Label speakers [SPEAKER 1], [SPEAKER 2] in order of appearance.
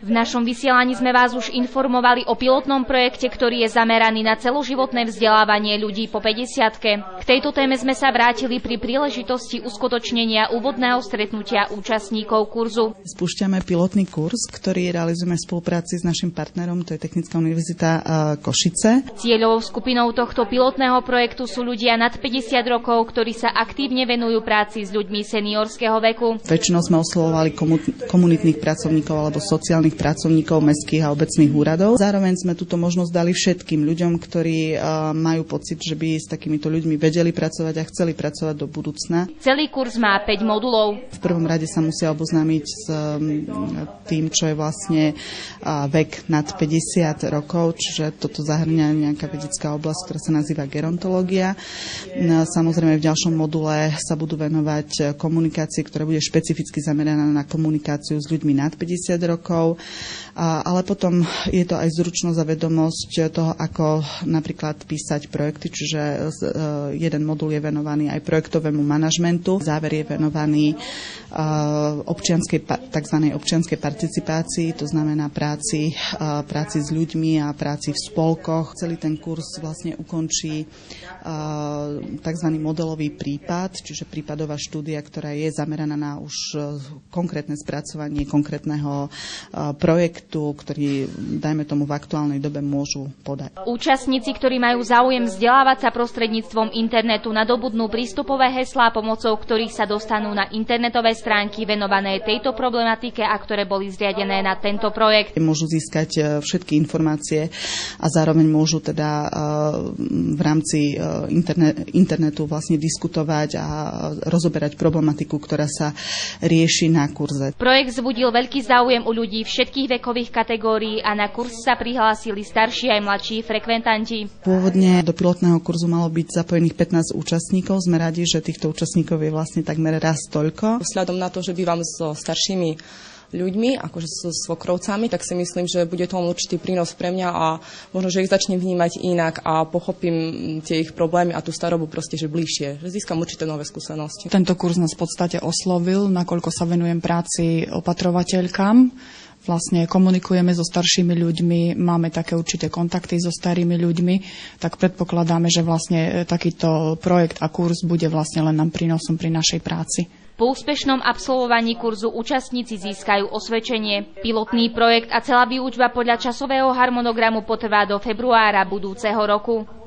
[SPEAKER 1] V našom vysielaní sme vás už informovali o pilotnom projekte, ktorý je zameraný na celoživotné vzdelávanie ľudí po 50-ke. K tejto téme sme sa vrátili pri príležitosti uskutočnenia úvodného stretnutia účastníkov kurzu.
[SPEAKER 2] Spúšťame pilotný kurz, ktorý realizujeme v spolupráci s našim partnerom, to je Technická univerzita Košice.
[SPEAKER 1] Cieľovou skupinou tohto pilotného projektu sú ľudia nad 50 rokov, ktorí sa aktívne venujú práci s ľuďmi seniorského veku.
[SPEAKER 2] Väčšinou sme oslovovali komunitných pracovníkov alebo sociálnych pracovníkov mestských a obecných úradov. Zároveň sme túto možnosť dali všetkým ľuďom, ktorí majú pocit, že by s takýmito ľuďmi vedeli pracovať a chceli pracovať do budúcna.
[SPEAKER 1] Celý kurz má 5 modulov.
[SPEAKER 2] V prvom rade sa musia oboznámiť s tým, čo je vlastne vek nad 50 rokov, čiže toto zahŕňa nejaká vedecká oblasť, ktorá sa nazýva gerontológia. Samozrejme v ďalšom module sa budú venovať komunikácii, ktorá bude špecificky zameraná na komunikáciu s ľuďmi nad 50 rokov, ale potom je to aj zručnosť a vedomosť toho, ako napríklad písať projekty, čiže jeden modul je venovaný aj projektovému manažmentu, záver je venovaný tzv. občianskej participácii, to znamená práci s ľuďmi a práci v spolkoch. Celý ten kurz vlastne ukončí tzv. Modelový prípad, čiže prípadová štúdia, ktorá je zameraná na už konkrétne spracovanie konkrétneho projektu, ktorý, dajme tomu, v aktuálnej dobe môžu podať.
[SPEAKER 1] Účastníci, ktorí majú záujem vzdelávať sa prostredníctvom internetu, nadobudnú prístupové heslá, pomocou ktorých sa dostanú na internetové stránky venované tejto problematike a ktoré boli zriadené na tento projekt.
[SPEAKER 2] Môžu získať všetky informácie a zároveň môžu teda v rámci internetu vlastne diskutovať a rozoberať problematiku, ktorá sa rieši na kurze.
[SPEAKER 1] Projekt vzbudil veľký záujem u ľudí všetkých vekových kategórií a na kurz sa prihlásili starší aj mladší frekventanti.
[SPEAKER 2] Pôvodne do pilotného kurzu malo byť zapojených 15 účastníkov. Sme radi, že týchto účastníkov je vlastne takmer raz toľko.
[SPEAKER 3] Vzhľadom na to, že bývam so staršími ľuďmi, akože so svokrovcami, tak si myslím, že bude to určitý prínos pre mňa a možno, že ich začnem vnímať inak a pochopím tie ich problémy a tú starobu proste, že bližšie, že získam určité nové skúsenosti.
[SPEAKER 4] Tento kurz nás v podstate oslovil, nakoľko sa venujem práci opatrovateľkám. Vlastne komunikujeme so staršími ľuďmi, máme také určité kontakty so starými ľuďmi, tak predpokladáme, že vlastne takýto projekt a kurz bude vlastne len nám prínosom pri našej práci.
[SPEAKER 1] Po úspešnom absolvovaní kurzu účastníci získajú osvedčenie. Pilotný projekt a celá výučba podľa časového harmonogramu potrvá do februára budúceho roku.